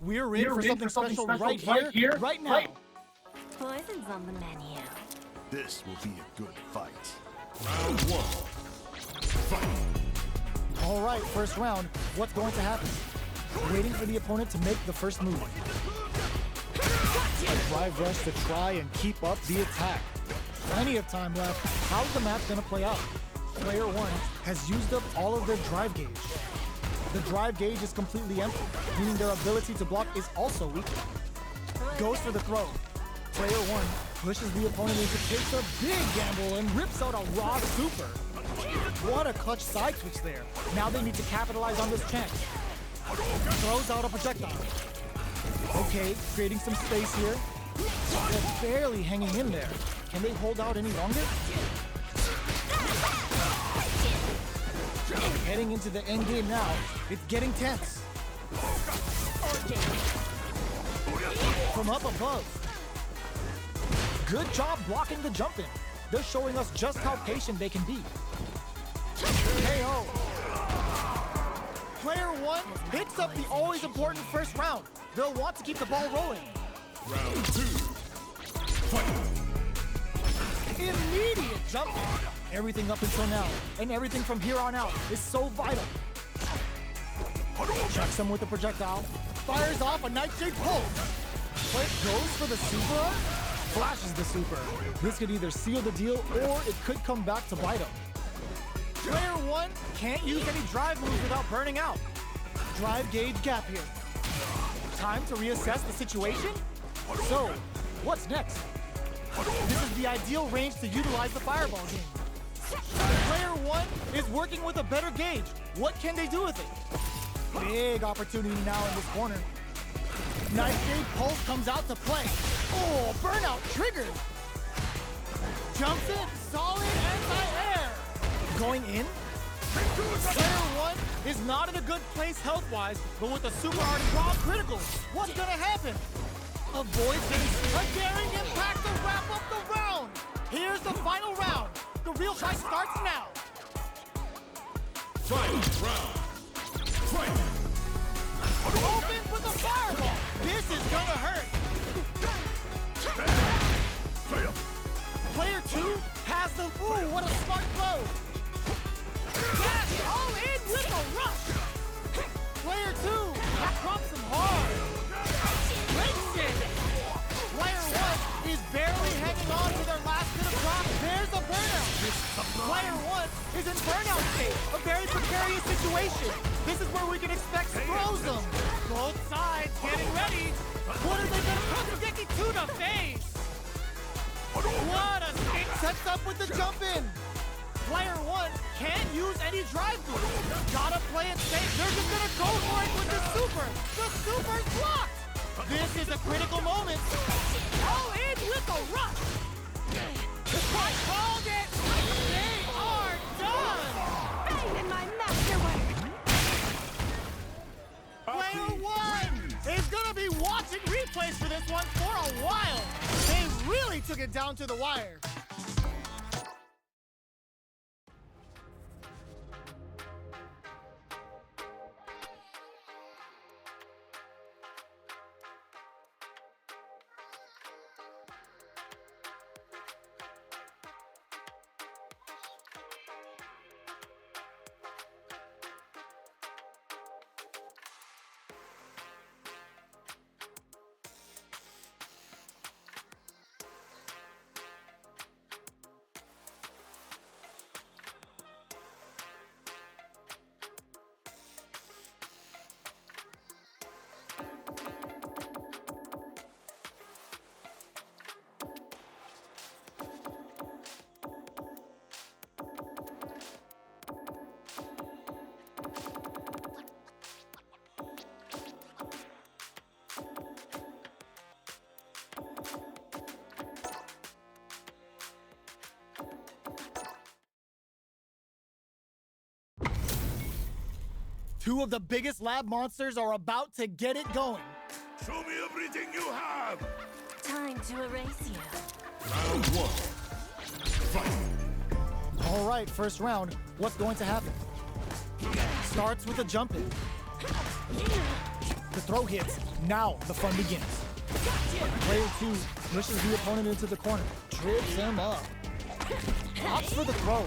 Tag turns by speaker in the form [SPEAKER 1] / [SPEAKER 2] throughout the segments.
[SPEAKER 1] We're in for something special right here, right now.
[SPEAKER 2] Poison's on the menu.
[SPEAKER 3] This will be a good fight.
[SPEAKER 4] Round one. Fight.
[SPEAKER 1] All right, first round. What's going to happen? Waiting for the opponent to make the first move. A drive rush to try and keep up the attack. Plenty of time left. How's the match going to play out? Player one has used up all of their drive gauge. The drive gauge is completely empty, meaning their ability to block is also weak. Goes for the throw. Player one pushes the opponent into takes a big gamble and rips out a raw super. What a clutch side switch there. Now they need to capitalize on this chance. Throws out a projectile. Okay, creating some space here. They're barely hanging in there. Can they hold out any longer? Heading into the end game now. It's getting tense. From up above. Good job blocking the jump in. They're showing us just how patient they can be. KO. Player one picks up the always important first round. They'll want to keep the ball rolling.
[SPEAKER 4] Round two. Fight.
[SPEAKER 1] Immediate jump. Everything up until now, and everything from here on out is so vital. Checks him with the projectile. Fires off a Nightshade pulse. But goes for the super art. Flashes the super. This could either seal the deal, or it could come back to bite him. Player one can't use any drive moves without burning out. Drive gauge gap here. Time to reassess the situation? So, what's next? This is the ideal range to utilize the fireball game. Player one is working with a better gauge. What can they do with it? Big opportunity now in this corner. Nightshade Pulse comes out to play. Oh, burnout triggered. Jumps in, solid anti-air. Going in? Player one is not in a good place health-wise, but with a super art and raw critical, what's gonna happen? Avoids getting a daring impact to wrap up the round. Here's the final round. The real fight starts now.
[SPEAKER 4] Fight round. Fight.
[SPEAKER 1] Open with the fireball. This is gonna hurt. Player two has the, ooh, what a smart throw. Dash all in with a rush. Player two drops him hard. Breaks it. Player one is barely hanging on to their last bit of drop. There's a burnout. Player one is in burnout state. A very precarious situation. This is where we can expect throws them. Both sides getting ready. What are they going to put Hideki to the face? What a stick sets up with the jump in. Player one can't use any drive moves. Gotta play it safe. They're just gonna go for it with the super. The super's blocked. This is a critical moment. All in with a rush. I called it. They are done.
[SPEAKER 2] Bang in my masterwork.
[SPEAKER 1] Player one is gonna be watching replays for this one for a while. They really took it down to the wire. Two of the biggest lab monsters are about to get it going.
[SPEAKER 4] Show me everything you have.
[SPEAKER 2] Time to erase you.
[SPEAKER 4] Round one. Fight.
[SPEAKER 1] All right, first round. What's going to happen? Starts with a jump in. The throw hits. Now the fun begins. Player 2 pushes the opponent into the corner. Trips him up. Opts for the throw.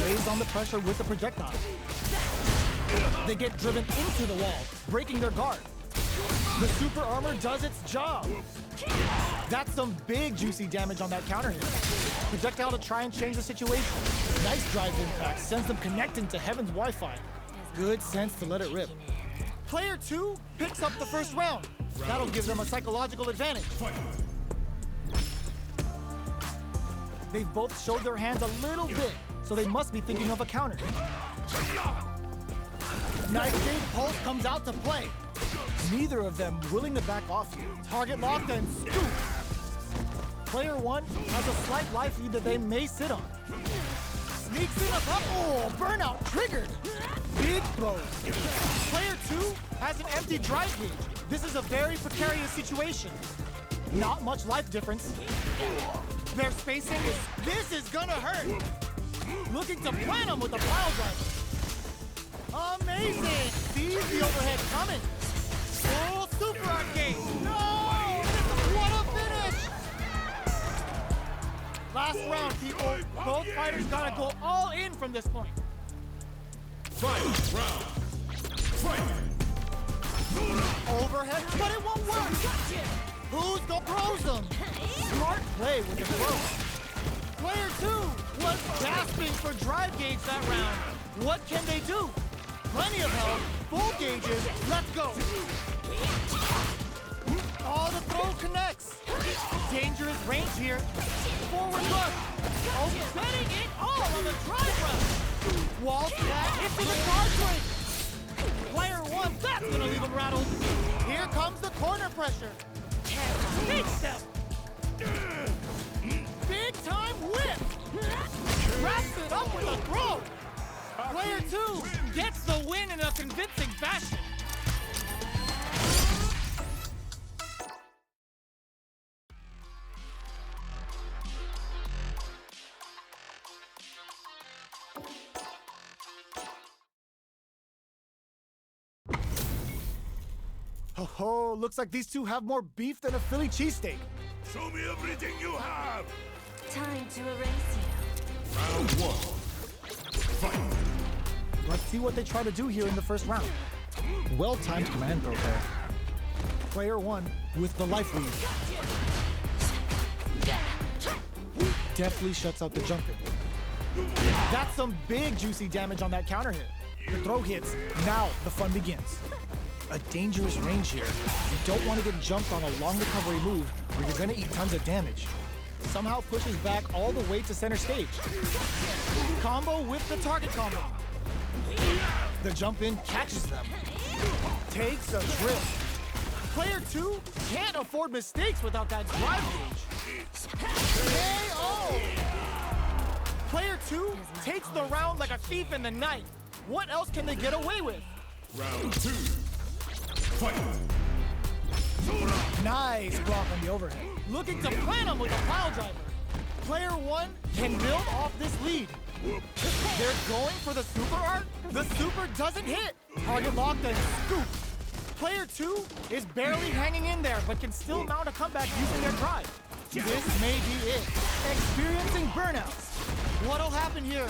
[SPEAKER 1] Lays on the pressure with the projectile. They get driven into the wall, breaking their guard. The super armor does its job. That's some big juicy damage on that counter hit. Projectile to try and change the situation. Nice drive impact sends them connecting to Heaven's Wi-Fi. Good sense to let it rip. Player 2 picks up the first round. That'll give them a psychological advantage. They've both showed their hands a little bit, so they must be thinking of a counter. Nightshade Pulse comes out to play. Neither of them willing to back off here. Target locked and scoop. Player 1 has a slight life lead that they may sit on. Sneaks in a up. Oh, burnout triggered. Big throws. Player 2 has an empty drive gauge. This is a very precarious situation. Not much life difference. Their spacing is... This is gonna hurt. Looking to plant him with a pile driver. Amazing! Sees the overhead coming. Full super arcade. No! What a finish! Last round, people. Both fighters gotta go all in from this point.
[SPEAKER 4] Final round. Fight!
[SPEAKER 1] Overhead, but it won't work. Who's gonna pros them? Smart play with the throw. Player 2 was gasping for drive gauge that round. What can they do? Plenty of health, full gauges, let's go. Oh, the throw connects. Dangerous range here. Forward rush. Oh, betting it all on the drive rush. Wall flat into the guard break. Player 1, that's gonna leave him rattled. Here comes the corner pressure. Big step. Big time whip. Wraps it up with a throw. Player 2 gets the win in a convincing fashion. Oh, looks like these two have more beef than a Philly cheesesteak.
[SPEAKER 4] Show me everything you have!
[SPEAKER 2] Time to erase you.
[SPEAKER 4] Round 1. Fight!
[SPEAKER 1] Let's see what they try to do here in the first round. Well-timed command throw there. Player 1 with the life lead. Deftly shuts out the jumping. That's some big juicy damage on that counter hit. The throw hits. Now the fun begins. A dangerous range here. You don't want to get jumped on a long recovery move or you're going to eat tons of damage. Somehow pushes back all the way to center stage. Combo with the target combo. The jump in catches them. Takes a trip. Player 2 can't afford mistakes without that drive gauge. KO! Player 2 takes the round like a thief in the night. What else can they get away with?
[SPEAKER 4] Round 2. Fight!
[SPEAKER 1] Nice block on the overhead. Looking to plant him with a pile driver. Player 1 can build off this lead. They're going for the super art. The super doesn't hit. Target locked and scoop. Player 2 is barely hanging in there, but can still mount a comeback using their drive. This may be it. Experiencing burnouts. What'll happen here?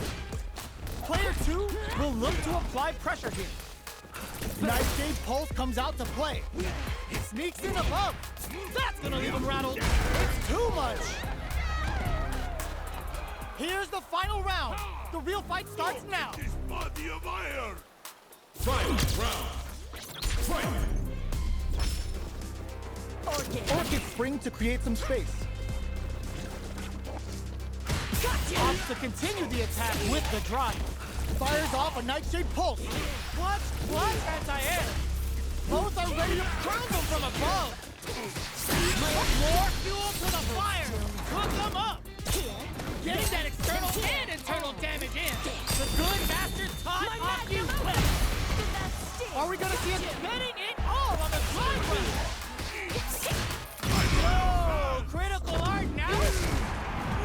[SPEAKER 1] Player 2 will look to apply pressure here. Nightshade Pulse comes out to play. It sneaks in above. That's gonna leave him rattled. It's too much. Here's the final round. The real fight starts now.
[SPEAKER 4] This body of iron! Final round! Fight!
[SPEAKER 1] Orchid spring to create some space. Opts to continue the attack with the drive. Fires off a Nightshade Pulse. Clutch anti-air. Both are ready to crown them from above. More fuel to the fire. Cook them up. Getting that external and internal damage in. The good master taught off you. Are we gonna see us betting it all on the drive run? Whoa, critical art now.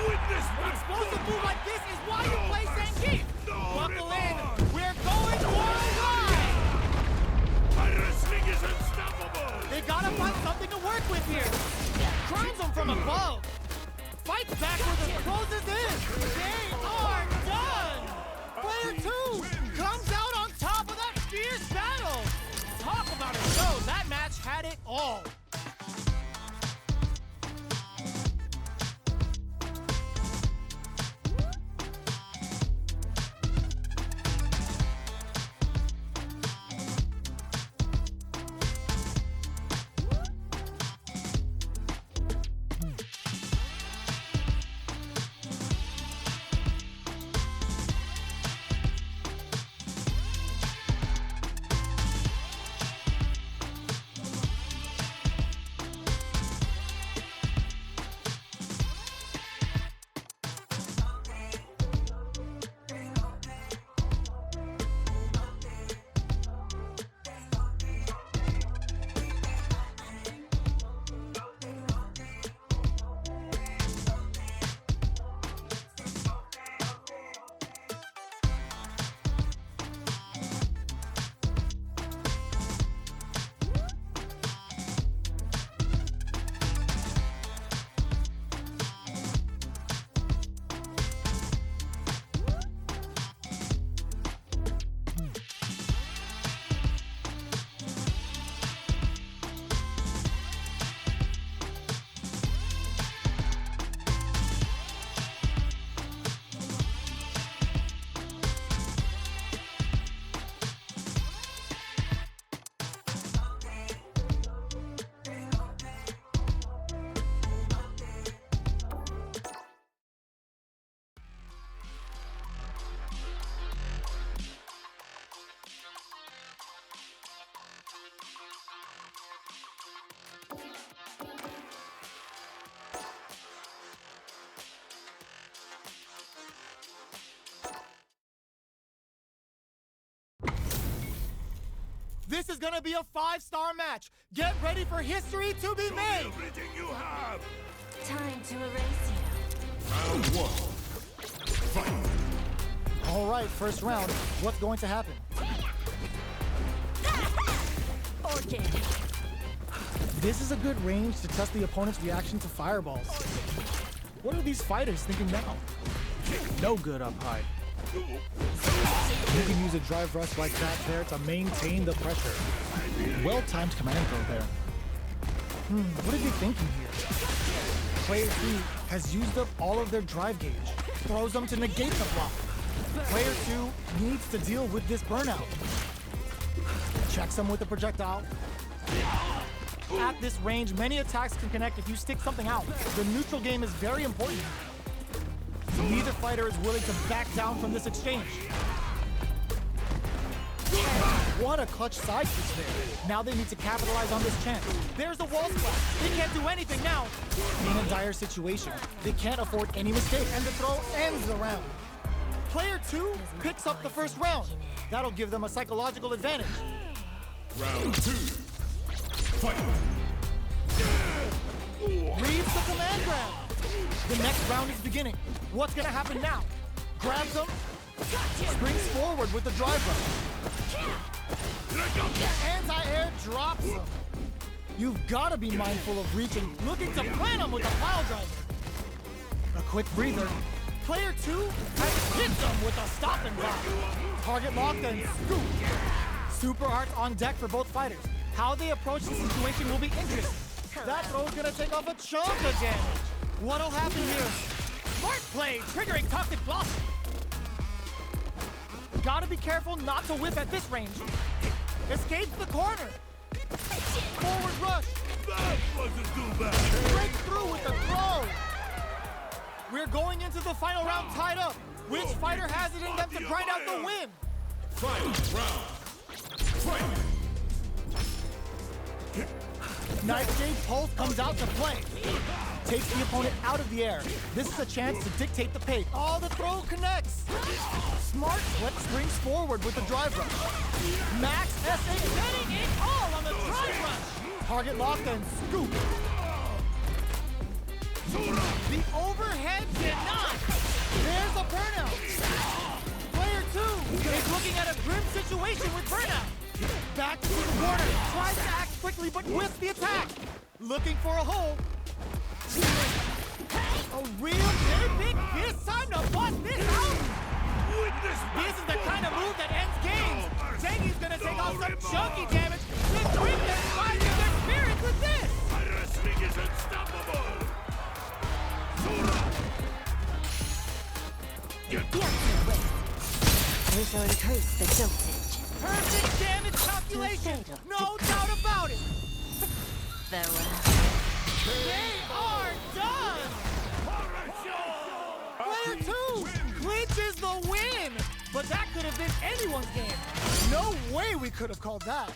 [SPEAKER 4] Witness
[SPEAKER 1] An explosive move like this is why you play Zangief. Buckle in. We're going worldwide.
[SPEAKER 4] My wrestling is unstoppable!
[SPEAKER 1] all. This is gonna be a 5-star match. Get ready for history to be made.
[SPEAKER 4] Everything you have.
[SPEAKER 2] Time to erase you.
[SPEAKER 4] Round one. Fight.
[SPEAKER 1] All right, first round. What's going to happen?
[SPEAKER 2] Organic.
[SPEAKER 1] This is a good range to test the opponent's reaction to fireballs. What are these fighters thinking now? No good up high. You can use a drive rush like that there to maintain the pressure. Well-timed command throw there. What are they thinking here? Player 3 has used up all of their drive gauge. Throws them to negate the block. Player 2 needs to deal with this burnout. Checks them with a projectile. At this range, many attacks can connect if you stick something out. The neutral game is very important. Neither fighter is willing to back down from this exchange. What a clutch side switch there. Now they need to capitalize on this chance. There's a wall splash. They can't do anything now. In a dire situation, they can't afford any mistake, and the throw ends the round. Player 2 picks up the first round. That'll give them a psychological advantage.
[SPEAKER 4] Round two. Fight.
[SPEAKER 1] Reads the command grab. The next round is beginning. What's gonna happen now? Grabs him, springs forward with the drive rush. Anti-air drops him. You've gotta be mindful of reaching, looking to plant him with a pile driver. A quick breather. Player 2 has hit them with a stop and block. Target locked and scoop. Super arts on deck for both fighters. How they approach the situation will be interesting. That throw's gonna take off a chunk of damage. What'll happen here? Smart play, triggering toxic blossom. Gotta be careful not to whip at this range. Escapes the corner. Forward rush.
[SPEAKER 4] That wasn't too bad.
[SPEAKER 1] Breaks through with the throw. We're going into the final round tied up. Which fighter has it in them to grind out the win?
[SPEAKER 4] Final round. Fight.
[SPEAKER 1] Knife Jade Pulse comes out to play. Takes the opponent out of the air. This is a chance to dictate the pace. Oh, the throw connects. Smart Flip springs forward with the drive rush. Max SA getting it all on the drive rush. Target locked and scoop. The overhead denied. There's a burnout. Player 2 is looking at a grim situation with burnout. Back to the corner. Tries to act quickly but whiffs the attack. Looking for a hole. A real big fist. Time to bust this out. This is the kind of move that ends games. Zengi's gonna take off some chunky damage to bring their spies and their spirits with
[SPEAKER 4] unstoppable! Sora! Get
[SPEAKER 2] Beyonce waits. We shall increase the dosage.
[SPEAKER 5] Perfect damage calculation! No doubt about it!
[SPEAKER 2] Farewell.
[SPEAKER 5] They are done! Player 2! Glitch is the win! But that could have been anyone's game.
[SPEAKER 1] No way we could have called that.